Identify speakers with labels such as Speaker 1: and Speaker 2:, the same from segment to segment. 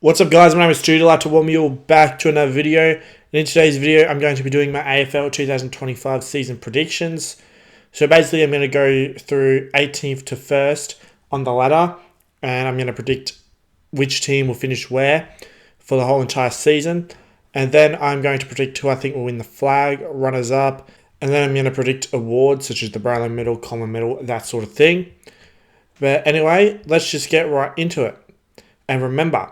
Speaker 1: What's up guys, my name is Stoody. I'd like to welcome you all back to another video. And in today's video, I'm going to be doing my AFL 2025 season predictions. So basically, I'm going to go through 18th to 1st on the ladder. And I'm going to predict which team will finish where for the whole entire season. And then I'm going to predict who I think will win the flag, runners up. And then I'm going to predict awards such as the Brownlow Medal, Coleman Medal, that sort of thing. But anyway, let's just get right into it. And remember,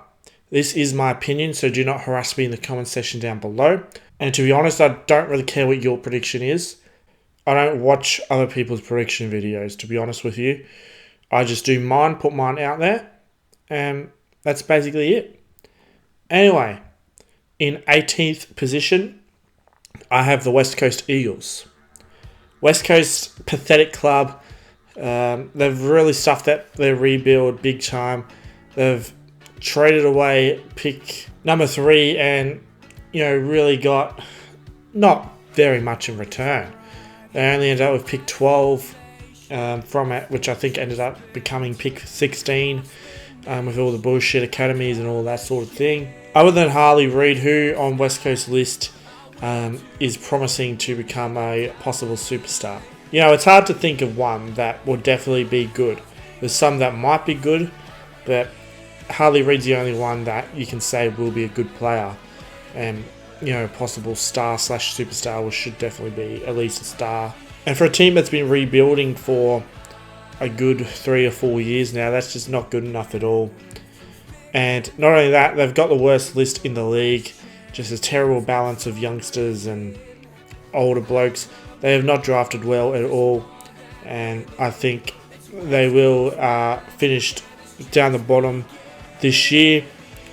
Speaker 1: this is my opinion, so do not harass me in the comment section down below. And to be honest, I don't really care what your prediction is. I don't watch other people's prediction videos, to be honest with you. I just do mine, put mine out there, and that's basically it. Anyway, in 18th position, I have the West Coast Eagles. West Coast, pathetic club. They've really stuffed that their rebuild big time. They've traded away pick number 3 and, really got not very much in return. They only ended up with pick 12 from it, which I think ended up becoming pick 16 with all the bullshit academies and all that sort of thing. Other than Harley Reid, who on West Coast list is promising to become a possible superstar. It's hard to think of one that will definitely be good. There's some that might be good, but Harley Reid's the only one that you can say will be a good player. And, possible star/superstar, which should definitely be at least a star. And for a team that's been rebuilding for a good 3 or 4 years now, that's just not good enough at all. And not only that, they've got the worst list in the league. Just a terrible balance of youngsters and older blokes. They have not drafted well at all. And I think they will finish down the bottom this year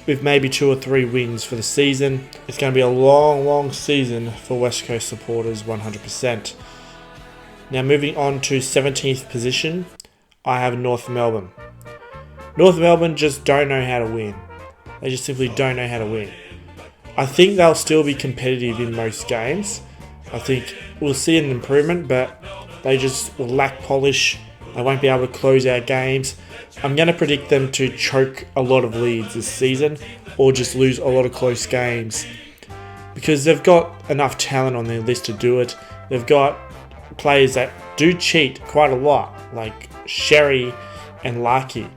Speaker 1: with maybe 2 or 3 wins for the season. It's going to be a long season for West Coast supporters, 100%. Now moving on to 17th position, I have North Melbourne. North Melbourne just don't know how to win. They just simply don't know how to win. I think they'll still be competitive in most games. I think we'll see an improvement, but they just will lack polish. They won't be able to close out games. I'm going to predict them to choke a lot of leads this season or just lose a lot of close games because they've got enough talent on their list to do it. They've got players that do cheat quite a lot, like Sherry and Larkey.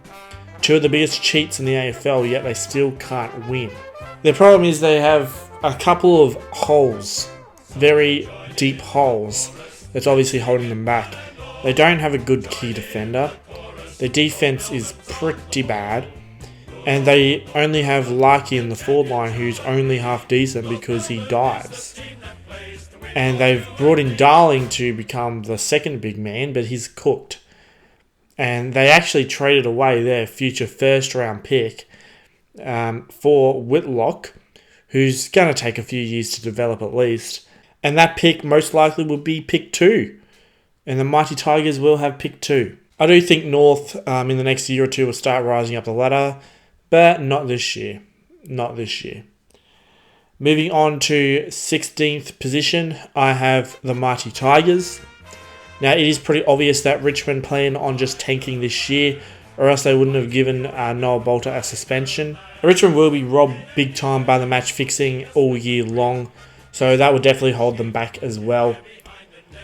Speaker 1: 2 of the biggest cheats in the AFL, yet they still can't win. Their problem is they have a couple of holes, very deep holes, that's obviously holding them back. They don't have a good key defender. Their defense is pretty bad. And they only have Larkey in the forward line, who's only half decent because he dives. And they've brought in Darling to become the second big man, but he's cooked. And they actually traded away their future first round pick for Whitlock, who's going to take a few years to develop at least. And that pick most likely will be pick 2. And the Mighty Tigers will have pick 2. I do think North in the next year or 2 will start rising up the ladder, but not this year. Not this year. Moving on to 16th position, I have the Mighty Tigers. Now, it is pretty obvious that Richmond plan on just tanking this year, or else they wouldn't have given Noah Bolter a suspension. Richmond will be robbed big time by the match fixing all year long, so that would definitely hold them back as well.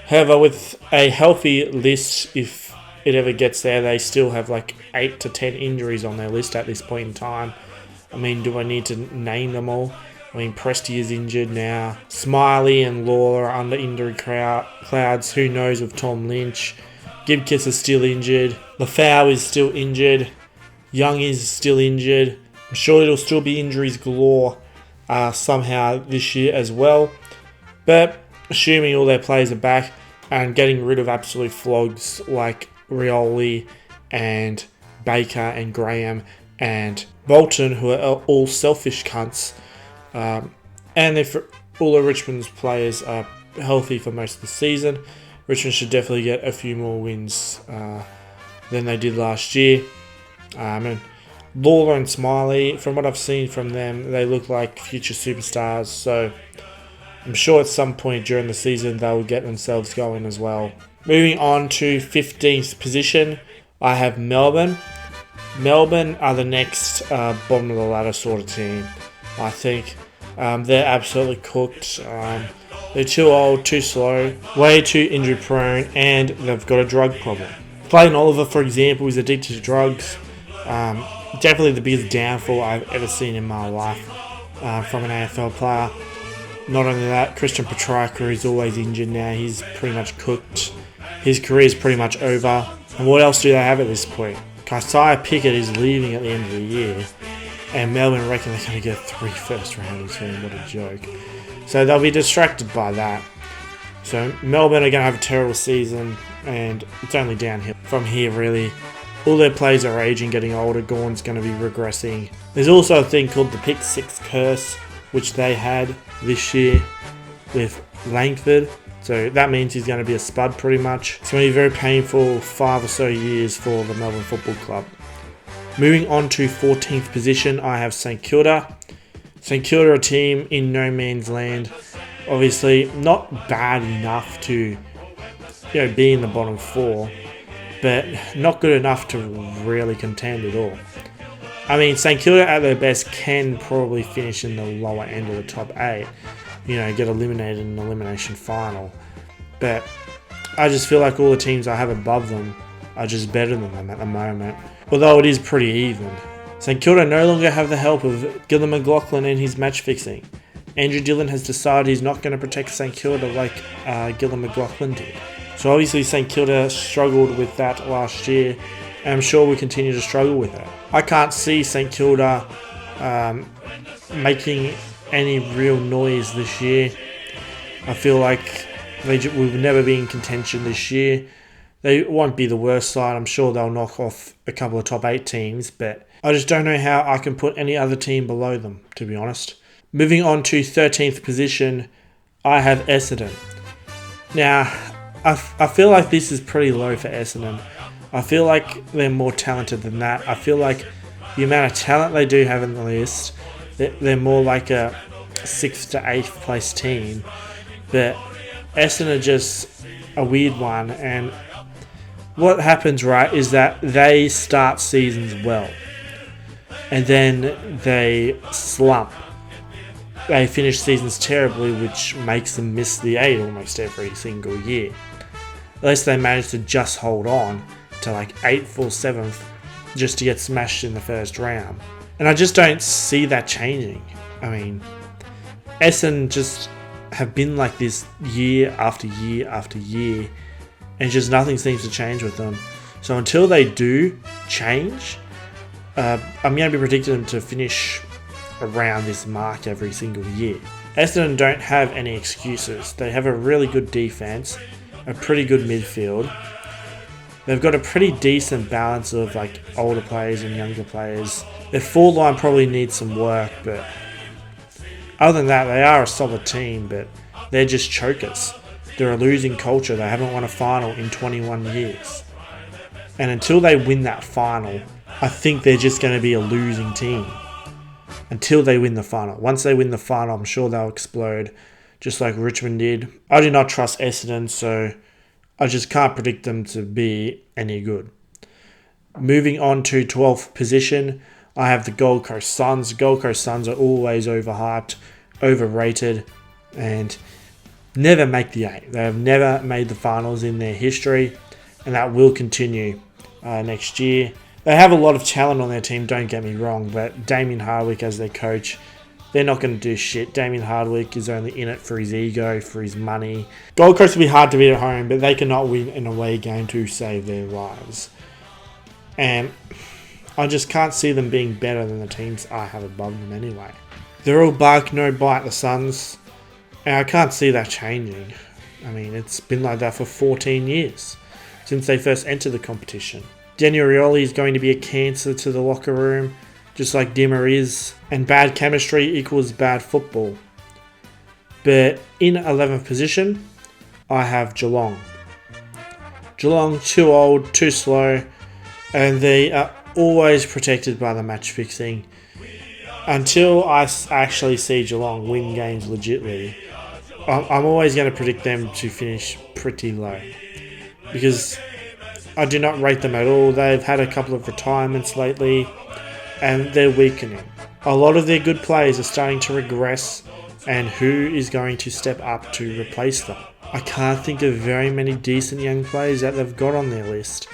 Speaker 1: However, with a healthy list, if it ever gets there, they still have like 8 to 10 injuries on their list at this point in time. I mean, do I need to name them all? I mean, Presti is injured now. Smiley and Lawler are under injury clouds. Who knows with Tom Lynch? Gibkiss is still injured. Lafau is still injured. Young is still injured. I'm sure it'll still be injuries galore somehow this year as well. But assuming all their players are back and getting rid of absolute flogs like Rioli and Baker and Graham and Bolton, who are all selfish cunts. And if all of Richmond's players are healthy for most of the season, Richmond should definitely get a few more wins than they did last year. And Lawler and Smiley, from what I've seen from them, they look like future superstars. So I'm sure at some point during the season they'll get themselves going as well. Moving on to 15th position, I have Melbourne. Melbourne are the next bottom of the ladder sort of team, I think. They're absolutely cooked. They're too old, too slow, way too injury prone, and they've got a drug problem. Clayton Oliver, for example, is addicted to drugs. Definitely the biggest downfall I've ever seen in my life from an AFL player. Not only that, Christian Petrarca is always injured now. He's pretty much cooked. His career is pretty much over. And what else do they have at this point? Isaiah Pickett is leaving at the end of the year. And Melbourne reckon they're going to get 3 first-rounders. What a joke. So they'll be distracted by that. So Melbourne are going to have a terrible season. And it's only downhill from here, really. All their players are aging, getting older. Gawn's going to be regressing. There's also a thing called the Pick 6 curse, which they had this year with Langford. So that means he's going to be a spud pretty much. It's going to be a very painful 5 or so years for the Melbourne Football Club. Moving on to 14th position, I have St Kilda. St Kilda are a team in no man's land. Obviously not bad enough to be in the bottom 4, but not good enough to really contend at all. I mean, St Kilda at their best can probably finish in the lower end of the top 8. Get eliminated in an elimination final. But I just feel like all the teams I have above them are just better than them at the moment. Although it is pretty even. St Kilda no longer have the help of Gillon McLachlan and his match fixing. Andrew Dillon has decided he's not going to protect St Kilda like Gillon McLachlan did. So obviously St Kilda struggled with that last year. And I'm sure we continue to struggle with it. I can't see St Kilda making any real noise this year. I feel like they will never be in contention this year. They won't be the worst side. I'm sure they'll knock off a couple of top 8 teams, but I just don't know how I can put any other team below them, to be honest. Moving on to 13th position, I have Essendon. Now, I feel like this is pretty low for Essendon. I feel like they're more talented than that. I feel like the amount of talent they do have in the list, they're more like a 6th to 8th place team. But Essendon are just a weird one. And what happens, right, is that they start seasons well. And then they slump. They finish seasons terribly, which makes them miss the 8 almost every single year. Unless they manage to just hold on to like 8th or 7th just to get smashed in the first round. And I just don't see that changing. I mean, Essendon just have been like this year after year after year, and just nothing seems to change with them. So until they do change, I'm going to be predicting them to finish around this mark every single year. Essendon don't have any excuses. They have a really good defense, a pretty good midfield. They've got a pretty decent balance of like older players and younger players. Their forward line probably needs some work, but other than that, they are a solid team, but they're just chokers. They're a losing culture. They haven't won a final in 21 years. And until they win that final, I think they're just going to be a losing team. Until they win the final. Once they win the final, I'm sure they'll explode, just like Richmond did. I do not trust Essendon, so I just can't predict them to be any good. Moving on to 12th position, I have the Gold Coast Suns. Gold Coast Suns are always overhyped, overrated, and never make the 8. They have never made the finals in their history, and that will continue next year. They have a lot of talent on their team, don't get me wrong, but Damien Hardwick as their coach, they're not going to do shit. Damien Hardwick is only in it for his ego, for his money. Gold Coast will be hard to beat at home, but they cannot win an away game to save their lives. And I just can't see them being better than the teams I have above them anyway. They're all bark, no bite, the Suns. And I can't see that changing. I mean, it's been like that for 14 years, since they first entered the competition. Danny Rioli is going to be a cancer to the locker room, just like Dimmer is, and bad chemistry equals bad football. But in 11th position, I have Geelong. Geelong, too old, too slow, and they are always protected by the match fixing. Until I actually see Geelong win games legitly, I'm always going to predict them to finish pretty low. Because I do not rate them at all. They've had a couple of retirements lately, and they're weakening. A lot of their good players are starting to regress, and who is going to step up to replace them? I can't think of very many decent young players that they've got on their list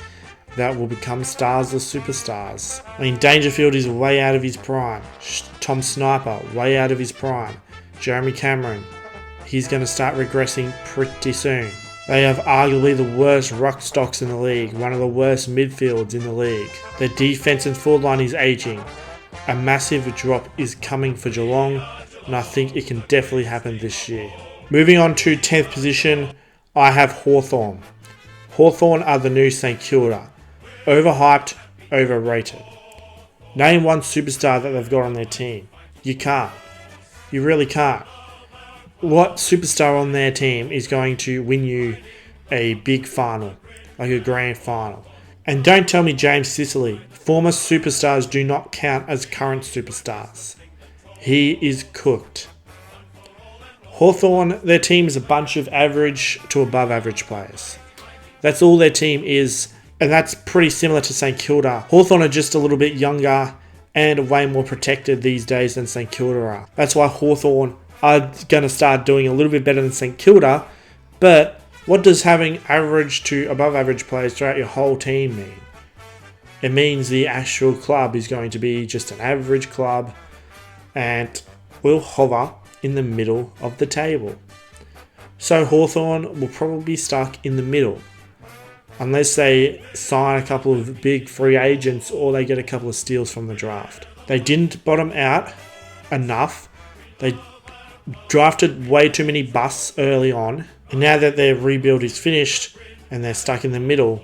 Speaker 1: that will become stars or superstars. I mean, Dangerfield is way out of his prime. Tom Sniper, way out of his prime. Jeremy Cameron, he's going to start regressing pretty soon. They have arguably the worst ruck stocks in the league, one of the worst midfields in the league. Their defence and forward line is ageing. A massive drop is coming for Geelong, and I think it can definitely happen this year. Moving on to 10th position, I have Hawthorn. Hawthorn are the new St Kilda. Overhyped, overrated. Name one superstar that they've got on their team. You can't. You really can't. What superstar on their team is going to win you a big final, like a grand final? And don't tell me James Sicily. Former superstars do not count as current superstars. He is cooked. Hawthorn, their team is a bunch of average to above average players. That's all their team is, and that's pretty similar to St Kilda. Hawthorn are just a little bit younger and way more protected these days than St Kilda are. That's why Hawthorn are going to start doing a little bit better than St Kilda, but what does having average to above average players throughout your whole team mean? It means the actual club is going to be just an average club and will hover in the middle of the table. So Hawthorn will probably be stuck in the middle unless they sign a couple of big free agents or they get a couple of steals from the draft. They didn't bottom out enough. They drafted way too many busts early on, and now that their rebuild is finished and they're stuck in the middle,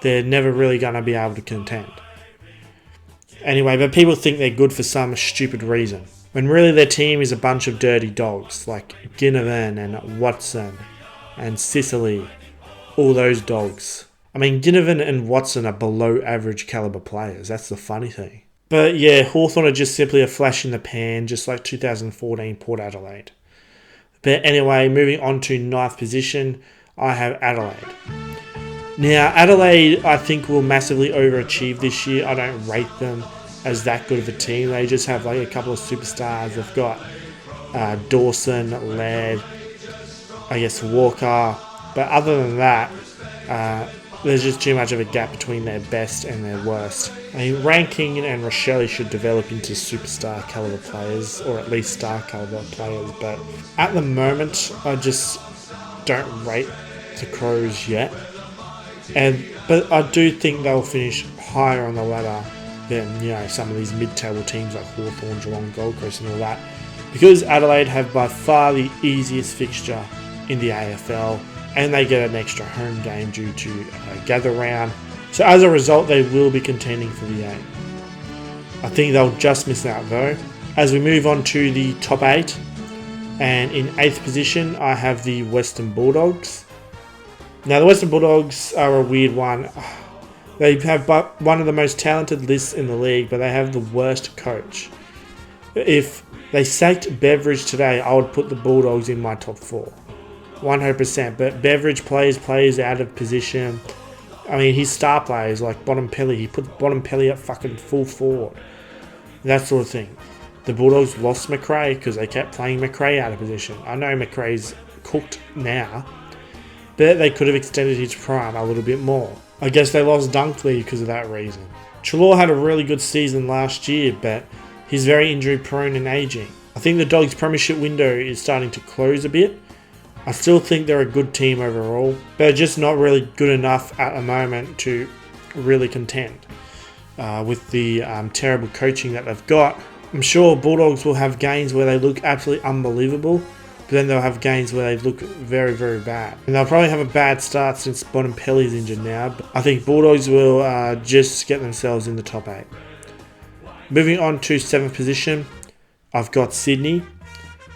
Speaker 1: they're never really going to be able to contend. Anyway, but people think they're good for some stupid reason, when really their team is a bunch of dirty dogs like Ginnivan and Watson and Sicily, all those dogs. I mean, Ginnivan and Watson are below average caliber players, that's the funny thing. But yeah, Hawthorn are just simply a flash in the pan, just like 2014 Port Adelaide. But anyway, moving on to 9th position, I have Adelaide. Now, Adelaide, I think, will massively overachieve this year. I don't rate them as that good of a team. They just have like a couple of superstars. They've got Dawson, Laird, I guess Walker. But other than that, there's just too much of a gap between their best and their worst. I mean, Ranking and Rochelle should develop into superstar caliber players, or at least star caliber players, but at the moment, I just don't rate the Crows yet. But I do think they'll finish higher on the ladder than, some of these mid-table teams like Hawthorn, Geelong, Gold Coast and all that, because Adelaide have by far the easiest fixture in the AFL, and they get an extra home game due to gather round. So as a result, they will be contending for the 8. I think they'll just miss out though. As we move on to the top 8, and in 8th position, I have the Western Bulldogs. Now, the Western Bulldogs are a weird one. They have one of the most talented lists in the league, but they have the worst coach. If they sacked Beveridge today, I would put the Bulldogs in my top 4. 100%, but Beveridge plays out of position. I mean, his star players like Bontempelli, he put Bontempelli at fucking full forward. That sort of thing. The Bulldogs lost McRae because they kept playing McRae out of position. I know McRae's cooked now, but they could have extended his prime a little bit more. I guess they lost Dunkley because of that reason. Treloar had a really good season last year, but he's very injury prone and aging. I think the Dogs' premiership window is starting to close a bit. I still think they're a good team overall, but they're just not really good enough at the moment to really contend with the terrible coaching that they've got. I'm sure Bulldogs will have games where they look absolutely unbelievable, but then they'll have games where they look very, very bad. And they'll probably have a bad start since Bontempelli's injured now, but I think Bulldogs will just get themselves in the top 8. Moving on to 7th position, I've got Sydney.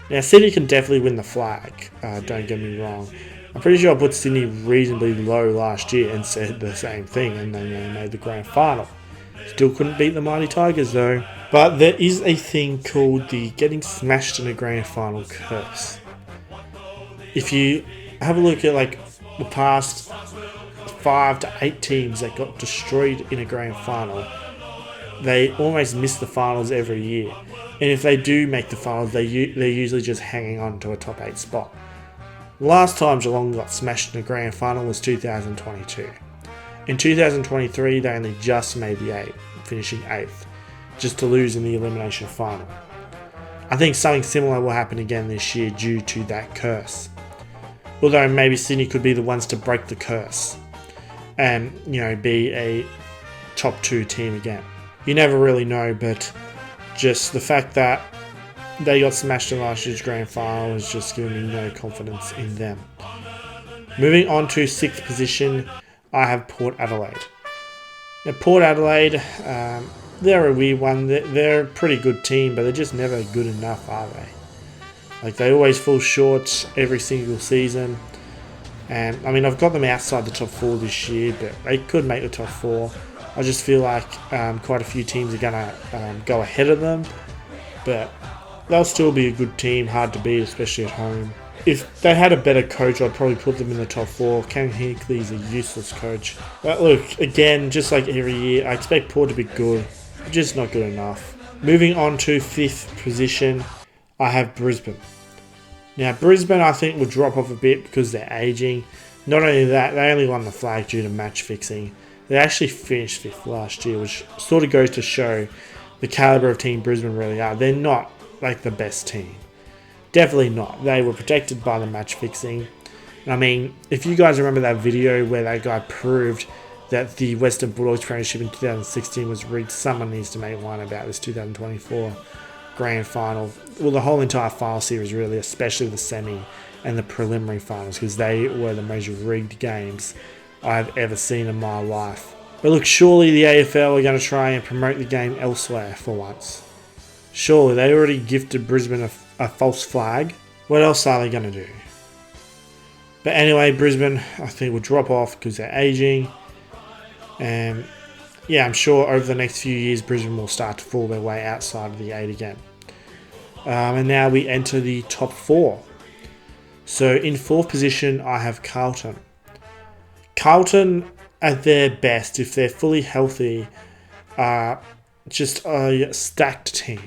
Speaker 1: Now, Sydney can definitely win the flag, don't get me wrong. I'm pretty sure I put Sydney reasonably low last year and said the same thing, and then they made the grand final. Still couldn't beat the Mighty Tigers though. But there is a thing called the getting smashed in a grand final curse. If you have a look at like the past 5 to 8 teams that got destroyed in a grand final. They almost miss the finals every year. And if they do make the finals, they're usually just hanging on to a top 8 spot. Last time Geelong got smashed in a grand final was 2022. In 2023, they only just made the 8, finishing 8th, just to lose in the elimination final. I think something similar will happen again this year due to that curse. Although maybe Sydney could be the ones to break the curse and, be a top 2 team again. You never really know, but just the fact that they got smashed in last year's grand final is just giving me no confidence in them. Moving on to 6th position, I have Port Adelaide. Now, Port Adelaide, they're a weird one. They're a pretty good team, but they're just never good enough, are they? Like, they always fall short every single season. And, I've got them outside the top 4 this year, but they could make the top 4. I just feel like quite a few teams are going to go ahead of them. But they'll still be a good team, hard to beat, especially at home. If they had a better coach, I'd probably put them in the top 4. Ken Hinkley's a useless coach. But look, again, just like every year, I expect Port to be good, but just not good enough. Moving on to 5th position, I have Brisbane. Now, Brisbane, I think, will drop off a bit because they're aging. Not only that, they only won the flag due to match fixing. They actually finished 5th last year, which sort of goes to show the calibre of team Brisbane really are. They're not like the best team. Definitely not. They were protected by the match fixing. If you guys remember that video where that guy proved that the Western Bulldogs Premiership in 2016 was rigged, someone needs to make one about this 2024 grand final. Well, the whole entire final series really, especially the semi and the preliminary finals, because they were the most rigged games I've ever seen in my life. But look, surely the AFL are going to try and promote the game elsewhere for once. Surely, they already gifted Brisbane a false flag. What else are they going to do? But anyway, Brisbane, I think, will drop off because they're aging. And yeah, I'm sure over the next few years, Brisbane will start to fall their way outside of the 8 again. And now we enter the top 4. So in 4th position, I have Carlton. Carlton, at their best, if they're fully healthy, are just a stacked team.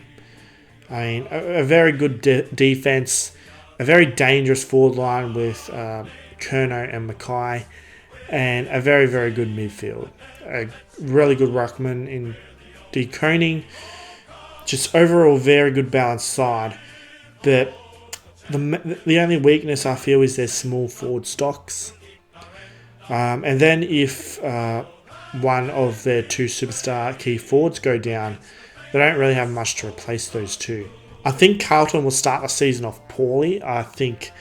Speaker 1: A very good defense, a very dangerous forward line with Curnow and Mackay, and a very, very good midfield. A really good ruckman in De Koning. Just overall very good balanced side. But the only weakness I feel is their small forward stocks. And then if one of their 2 superstar key forwards go down, they don't really have much to replace those 2. I think Carlton will start the season off poorly. I think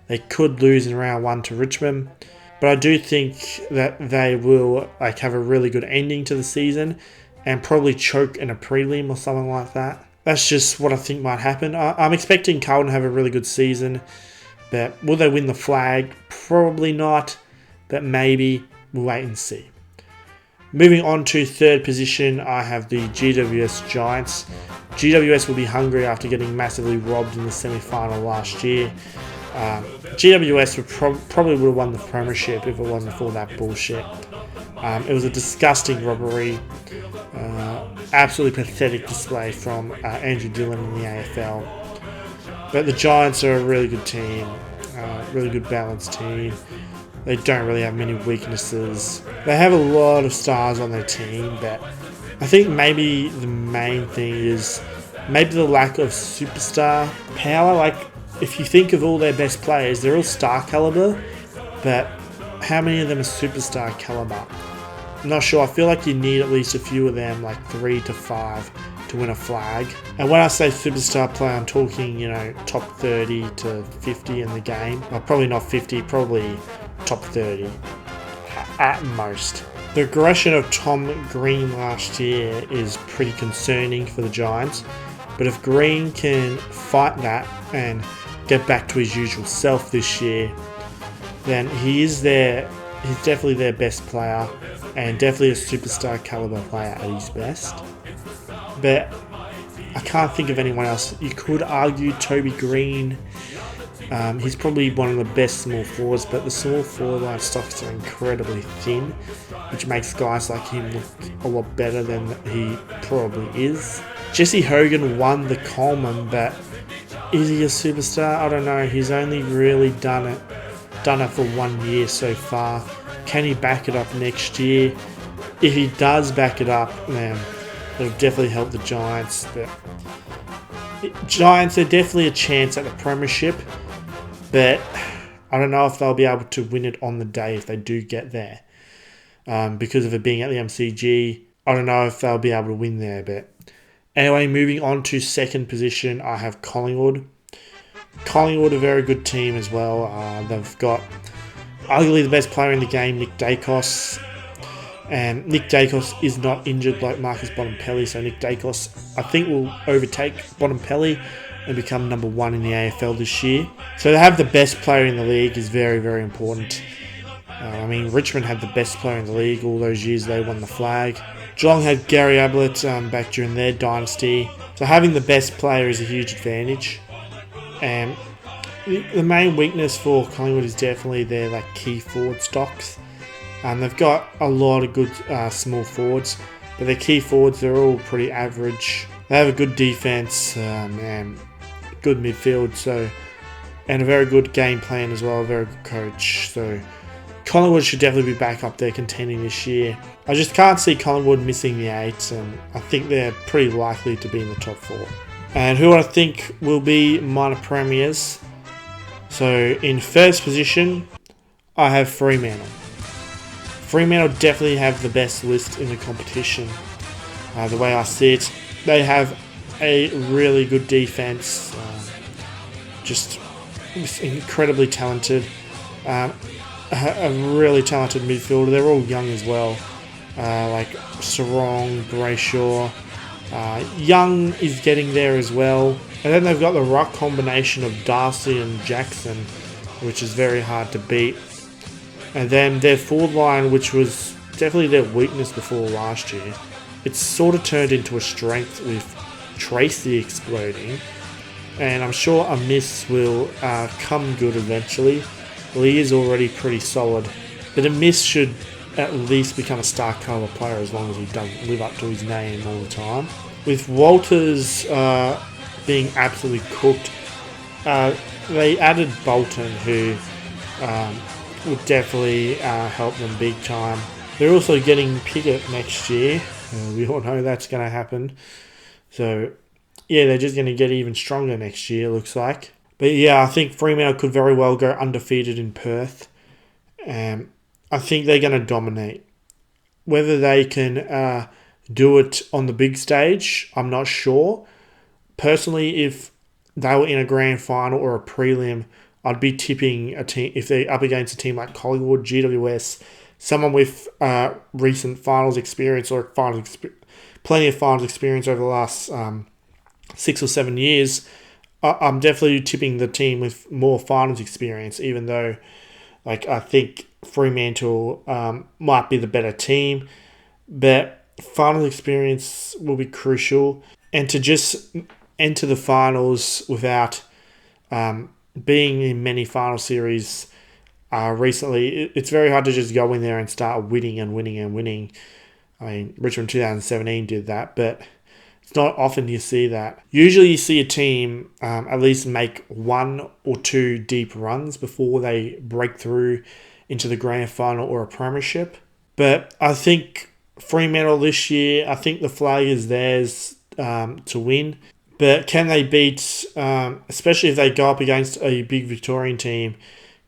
Speaker 1: they could lose in round 1 to Richmond. But I do think that they will have a really good ending to the season and probably choke in a prelim or something like that. That's just what I think might happen. I'm expecting Carlton to have a really good season. But will they win the flag? Probably not. But maybe. We'll wait and see. Moving on to 3rd position, I have the GWS Giants. GWS will be hungry after getting massively robbed in the semi-final last year. GWS probably would have won the premiership if it wasn't for that bullshit. It was a disgusting robbery. Absolutely pathetic display from Andrew Dillon in the AFL. But the Giants are a really good team. Really good balanced team. They don't really have many weaknesses. They have a lot of stars on their team, but I think maybe the main thing is maybe the lack of superstar power. Like, if you think of all their best players, they're all star caliber, but how many of them are superstar caliber? I'm not sure. I feel like you need at least a few of them, like 3 to 5, to win a flag. And when I say superstar player, I'm talking, top 30 to 50 in the game. Well, probably not 50, probably top 30 at most. The aggression of Tom Green last year is pretty concerning for the Giants, but if Green can fight that and get back to his usual self this year, then he's definitely their best player and definitely a superstar caliber player at his best. But I can't think of anyone else. You could argue Toby Green He's probably one of the best small forwards, but the small forward line stocks are incredibly thin, which makes guys like him look a lot better than he probably is. Jesse Hogan won the Coleman, but is he a superstar? I don't know. He's only really done it for 1 year so far. Can he back it up next year? If he does back it up, man, it'll definitely help the Giants. But Giants are definitely a chance at the premiership, but I don't know if they'll be able to win it on the day if they do get there. Because of it being at the MCG, I don't know if they'll be able to win there. But anyway, moving on to second position, I have Collingwood. Collingwood, a very good team as well. They've got arguably the best player in the game, Nick Dacos. And Nick Dacos is not injured like Marcus Bontempelli, so Nick Dacos, I think, will overtake Bontempelli and become number 1 in the AFL this year. So to have the best player in the league is very, very important. I mean, Richmond had the best player in the league all those years they won the flag. Geelong had Gary Ablett back during their dynasty. So having the best player is a huge advantage. And the main weakness for Collingwood is definitely their key forward stocks. They've got a lot of good small forwards, but their key forwards, they're all pretty average. They have a good defense and good midfield, and a very good game plan as well, a very good coach. So Collingwood should definitely be back up there contending this year. I just can't see Collingwood missing the 8, and I think they're pretty likely to be in the top 4. And who I think will be minor premiers. So in first position, I have Fremantle. Fremantle definitely have the best list in the competition. The way I see it, they have a really good defense, just incredibly talented, a really talented midfielder. They're all young as well, like Sarong, Brayshaw. Young is getting there as well. And then they've got the ruck combination of Darcy and Jackson, which is very hard to beat. And then their forward line, which was definitely their weakness before last year, it's sort of turned into a strength with Tracy exploding. And I'm sure a miss will come good eventually. Well, he is already pretty solid. But a miss should at least become a star caliber player as long as he doesn't live up to his name all the time. With Walters being absolutely cooked, they added Bolton, who would definitely help them big time. They're also getting Piggott next year. We all know that's going to happen. So, yeah, they're just going to get even stronger next year, looks like. But, yeah, I think Fremantle could very well go undefeated in Perth. I think they're going to dominate. Whether they can do it on the big stage, I'm not sure. Personally, if they were in a grand final or a prelim, I'd be tipping a team, if they're up against a team like Collingwood, GWS, someone with recent finals experience or plenty of finals experience over the last 6 or 7 years. I'm definitely tipping the team with more finals experience, even though I think Fremantle might be the better team. But finals experience will be crucial. And to just enter the finals without being in many final series recently, it's very hard to just go in there and start winning and winning and winning. I mean, Richmond 2017 did that, but it's not often you see that. Usually you see a team at least make 1 or 2 deep runs before they break through into the grand final or a premiership. But I think Fremantle this year, I think the flag is theirs to win. But can they beat, especially if they go up against a big Victorian team,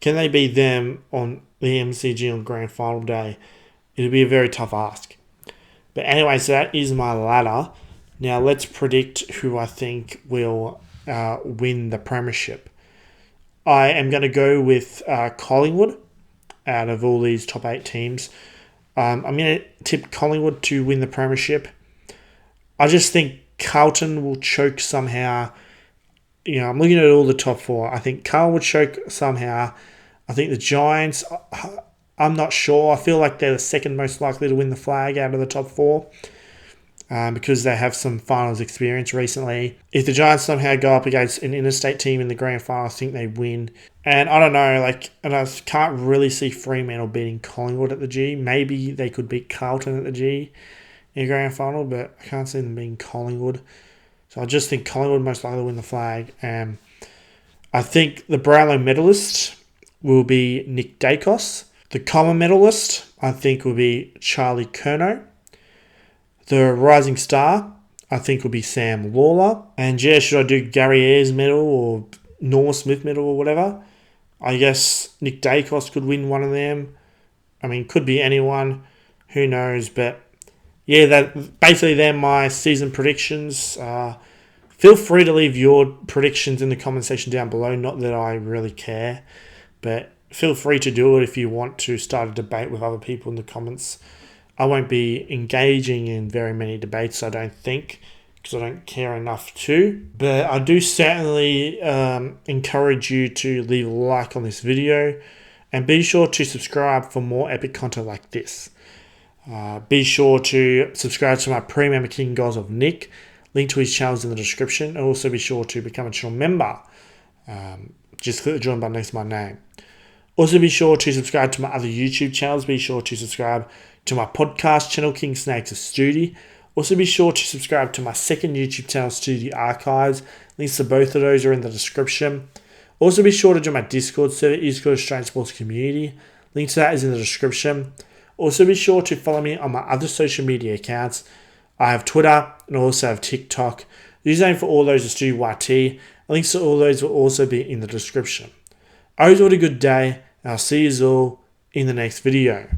Speaker 1: can they beat them on the MCG on grand final day? It'll be a very tough ask. But anyway, so that is my ladder. Now let's predict who I think will win the premiership. I am going to go with Collingwood out of all these top 8 teams. I'm going to tip Collingwood to win the premiership. I just think Carlton will choke somehow. I'm looking at all the top 4. I think Carlton will choke somehow. I think the Giants, I'm not sure. I feel like they're the second most likely to win the flag out of the top 4. because they have some finals experience recently. If the Giants somehow go up against an interstate team in the grand final, I think they win. And I don't know, and I can't really see Fremantle beating Collingwood at the G. Maybe they could beat Carlton at the G in the grand final, but I can't see them beating Collingwood. So I just think Collingwood most likely win the flag. I think the Brownlow medalist will be Nick Dacos. The common medalist, I think, will be Charlie Curnow. The rising star, I think, will be Sam Lawler. And yeah, should I do Gary Ayres medal or Norm Smith medal or whatever? I guess Nick Dacos could win one of them. I mean, could be anyone. Who knows? But yeah, they're my season predictions. Feel free to leave your predictions in the comment section down below. Not that I really care, but feel free to do it if you want to start a debate with other people in the comments. I won't be engaging in very many debates, I don't think, because I don't care enough to. But I do certainly encourage you to leave a like on this video, and be sure to subscribe for more epic content like this. Be sure to subscribe to my premium King Goals of Nick. Link to his channel is in the description. And also be sure to become a channel member. Just click the join button next to my name. Also be sure to subscribe to my other YouTube channels. Be sure to subscribe to my podcast channel, King Snakes of Stoody. Also be sure to subscribe to my second YouTube channel, Stoody Archives. Links to both of those are in the description. Also be sure to join my Discord server, East Coast Australian Sports Community. Link to that is in the description. Also be sure to follow me on my other social media accounts. I have Twitter and also have TikTok. The username for all those is StoodyYT. Links to all those will also be in the description. I hope you had a good day, and I'll see you all in the next video.